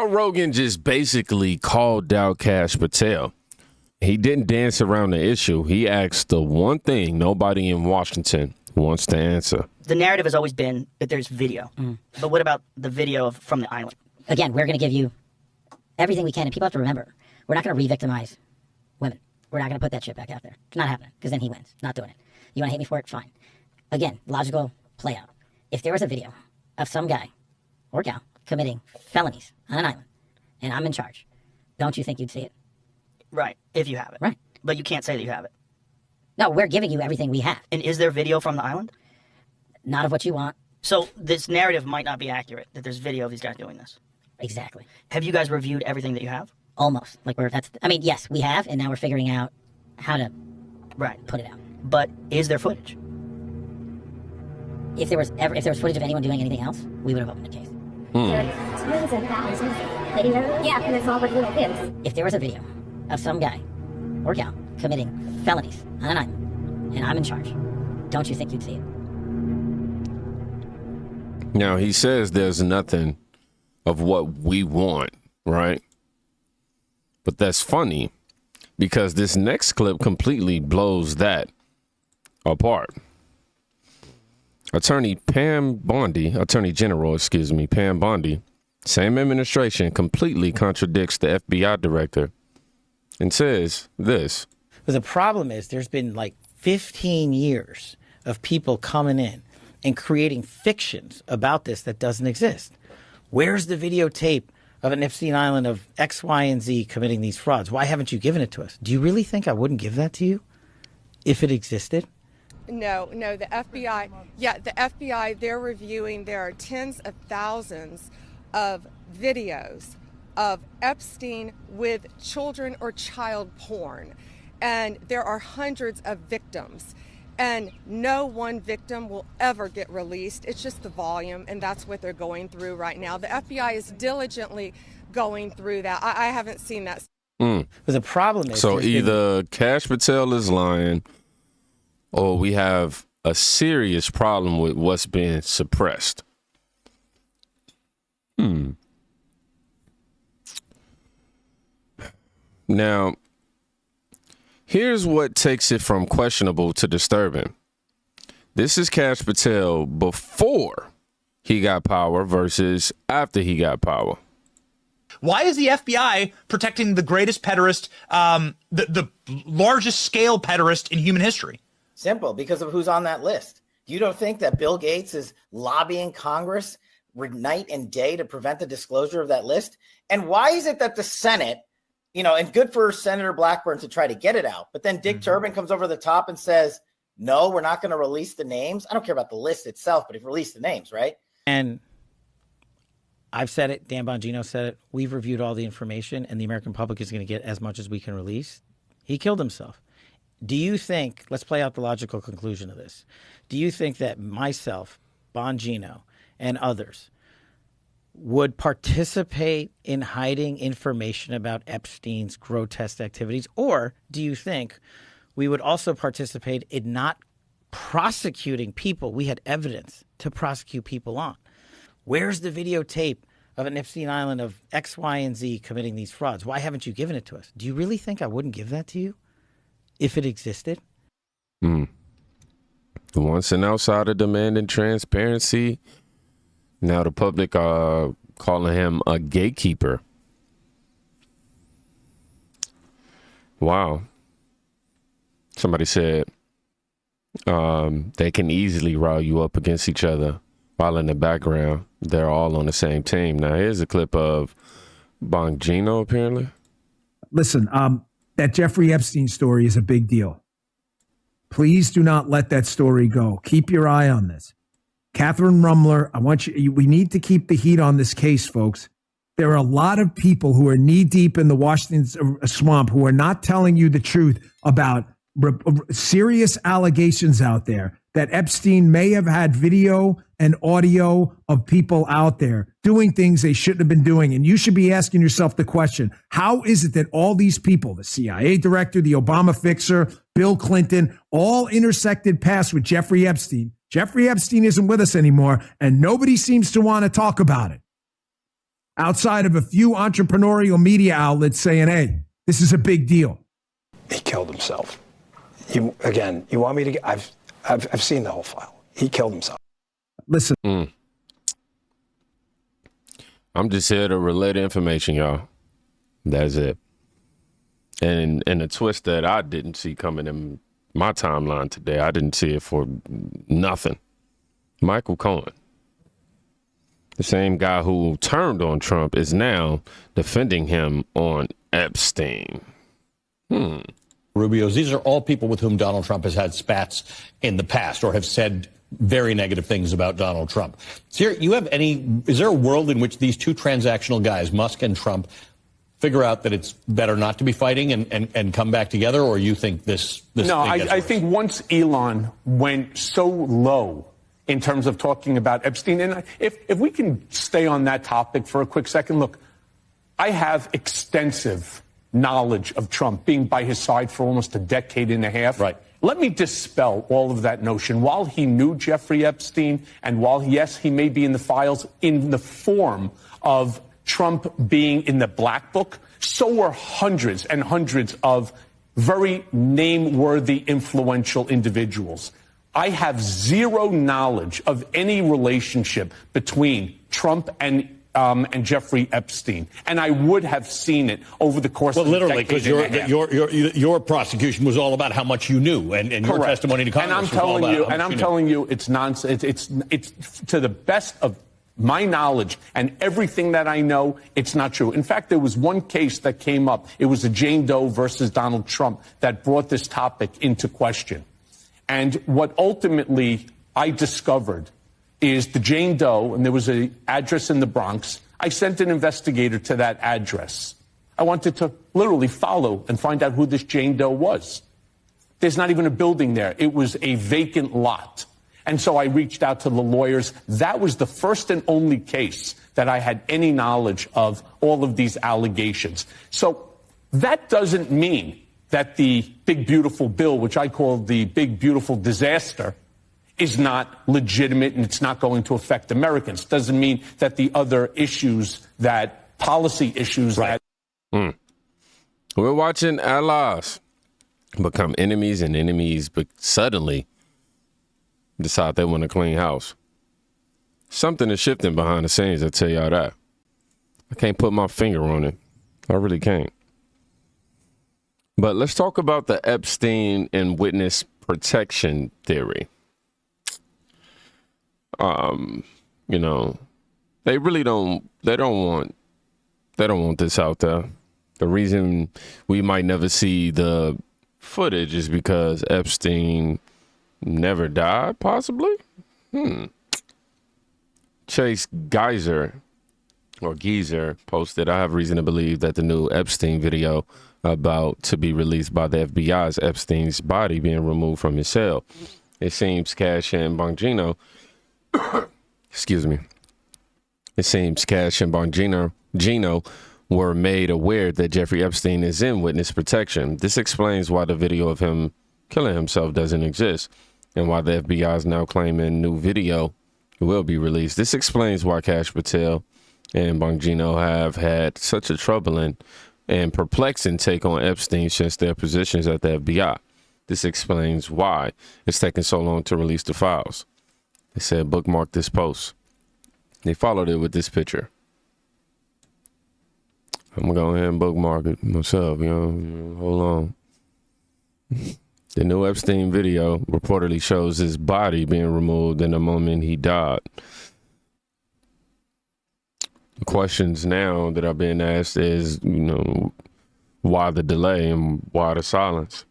Now Rogan just basically called out Kash Patel. He didn't dance around the issue. He asked the one thing nobody in Washington wants to answer. The narrative has always been that there's video. But what about the video from the island? Again, we're going to give you everything we can. And people have to remember, we're not going to re-victimize women. We're not going to put that shit back out there. It's not happening, because then he wins. Not doing it. You want to hate me for it? Fine. Again, logical play out. If there was a video of some guy or gal committing felonies on an island, and I'm in charge, don't you think you'd see it? Right, if you have it. Right. But you can't say that you have it. No, we're giving you everything we have. And is there video from the island? Not of what you want. So this narrative might not be accurate, that there's video of these guys doing this. Exactly. Have you guys reviewed everything that you have? Almost. Yes, we have, and now we're figuring out how to put it out. But is there footage? If there was footage of anyone doing anything else, we would have opened a case. Tens and thousands of videos. Yeah, and it's all with little kids. If there was a video of some guy or gal committing felonies on an island, and I'm in charge, don't you think you'd see it? Now, he says there's nothing of what we want, right? But that's funny, because this next clip completely blows that apart. Attorney General Pam Bondi, same administration, completely contradicts the FBI director and says this. But the problem is there's been like 15 years of people coming in and creating fictions about this that doesn't exist. Where's the videotape of an Epstein Island of X, Y, and Z committing these frauds? Why haven't you given it to us? Do you really think I wouldn't give that to you if it existed? No, the FBI, they're reviewing, there are tens of thousands of videos of Epstein with children or child porn. And there are hundreds of victims. And no one victim will ever get released. It's just the volume, and that's what they're going through right now. The FBI is diligently going through that. I haven't seen that. But the problem is... So either Kash Patel is lying, or we have a serious problem with what's being suppressed. Now, here's what takes it from questionable to disturbing. This is Kash Patel before he got power versus after he got power. Why is the FBI protecting the greatest pederast, the largest scale pederast in human history? Simple, because of who's on that list. You don't think that Bill Gates is lobbying Congress night and day to prevent the disclosure of that list? And why is it that the Senate, and good for Senator Blackburn to try to get it out, but then Dick Durbin comes over the top and says, no, we're not going to release the names. I don't care about the list itself, but if release the names, right? And I've said it, Dan Bongino said it, we've reviewed all the information, and the American public is going to get as much as we can release. He killed himself. Do you think, let's play out the logical conclusion of this. Do you think that myself, Bongino, and others would participate in hiding information about Epstein's grotesque activities? Or do you think we would also participate in not prosecuting people we had evidence to prosecute people on? Where's the videotape of an Epstein Island of X, Y, and Z committing these frauds? Why haven't you given it to us? Do you really think I wouldn't give that to you if it existed? Once an outsider demanding transparency, now the public are calling him a gatekeeper. Wow. Somebody said they can easily rile you up against each other while in the background they're all on the same team. Now, here's a clip of Bongino, apparently. Listen, that Jeffrey Epstein story is a big deal. Please do not let that story go. Keep your eye on this. Catherine Rumler, we need to keep the heat on this case, folks. There are a lot of people who are knee deep in the Washington swamp who are not telling you the truth about serious allegations out there that Epstein may have had video and audio of people out there doing things they shouldn't have been doing. And you should be asking yourself the question, how is it that all these people, the CIA director, the Obama fixer, Bill Clinton, all intersected paths with Jeffrey Epstein? Jeffrey Epstein isn't with us anymore, and nobody seems to want to talk about it. outside of a few entrepreneurial media outlets saying, hey, this is a big deal. He killed himself. You want me to? I've seen the whole file. He killed himself. Listen. I'm just here to relay the information, y'all. That's it. And a twist that I didn't see coming in my timeline today, I didn't see it for nothing. Michael Cohen, the same guy who turned on Trump, is now defending him on Epstein. Rubio's. These are all people with whom Donald Trump has had spats in the past or have said very negative things about Donald Trump. So is there a world in which these two transactional guys, Musk and Trump, figure out that it's better not to be fighting and come back together, or you think this No, I think once Elon went so low in terms of talking about Epstein, and if we can stay on that topic for a quick second, look, I have extensive knowledge of Trump, being by his side for almost a decade and a half. Right. Let me dispel all of that notion. While he knew Jeffrey Epstein, and while, yes, he may be in the files in the form of Trump being in the black book, so were hundreds and hundreds of very name-worthy, influential individuals. I have zero knowledge of any relationship between Trump and Jeffrey Epstein, and I would have seen it over the course of literally, because your prosecution was all about how much you knew, and your testimony to Congress was all about how much you knew. Telling you, it's nonsense. It's to the best of my knowledge and everything that I know, it's not true. In fact, there was one case that came up. It was a Jane Doe versus Donald Trump that brought this topic into question. And what ultimately I discovered is the Jane Doe, and there was an address in the Bronx. I sent an investigator to that address. I wanted to literally follow and find out who this Jane Doe was. There's not even a building there. It was a vacant lot. And so I reached out to the lawyers. That was the first and only case that I had any knowledge of all of these allegations. So that doesn't mean that the big, beautiful bill, which I call the big, beautiful disaster, is not legitimate and it's not going to affect Americans. Doesn't mean that the other issues, that policy issues, right. We're watching allies become enemies, and enemies but suddenly decide they want to clean house. Something is shifting behind the scenes, I tell y'all that. I can't put my finger on it. I really can't. But let's talk about the Epstein and witness protection theory. You know, they don't want this out there. The reason we might never see the footage is because Epstein never died, possibly? Chase Geezer posted, I have reason to believe that the new Epstein video about to be released by the FBI is Epstein's body being removed from his cell. It seems Kash and Bongino, excuse me. It seems Kash and Bongino were made aware that Jeffrey Epstein is in witness protection. This explains why the video of him killing himself doesn't exist, and why the FBI is now claiming new video will be released. This explains why Kash Patel and Bongino have had such a troubling and perplexing take on Epstein since their positions at the FBI. This explains why it's taking so long to release the files. They said bookmark this post. They followed it with this picture. I'm gonna go ahead and bookmark it myself, hold on. The new Epstein video reportedly shows his body being removed in the moment he died. The questions now that are being asked is, why the delay and why the silence?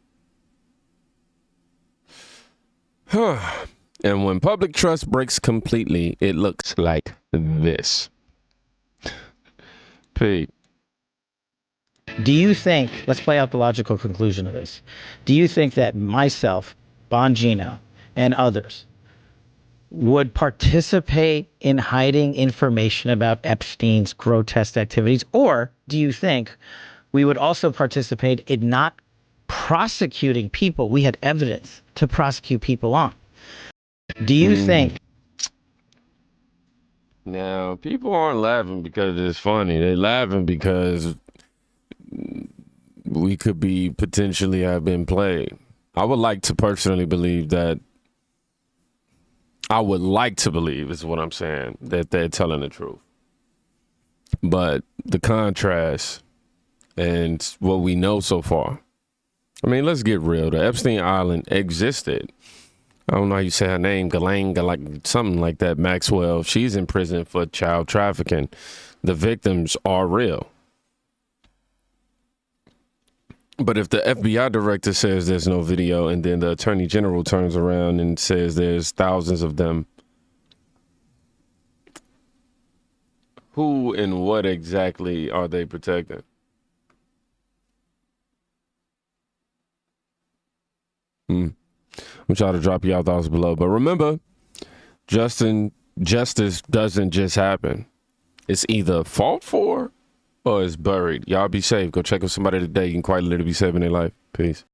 And when public trust breaks completely, it looks like this. Pete. Do you think, let's play out the logical conclusion of this. Do you think that myself, Bongino, and others would participate in hiding information about Epstein's grotesque activities? Or do you think we would also participate in not prosecuting people we had evidence to prosecute people on? Do you think Now, people aren't laughing because it's funny. They're laughing because we could be potentially have been played. I would like to personally believe that. I would like to believe is what I'm saying, that they're telling the truth. But the contrast and what we know so far. I mean, let's get real. The Epstein Island existed. I don't know how you say her name, Galanga, like something like that, Maxwell. She's in prison for child trafficking. The victims are real. But if the FBI director says there's no video and then the Attorney General turns around and says there's thousands of them, who and what exactly are they protecting? I'm trying to drop y'all thoughts below. But remember, justice doesn't just happen. It's either fought for or it's buried. Y'all be safe. Go check with somebody today. You can quite literally be saving their life. Peace.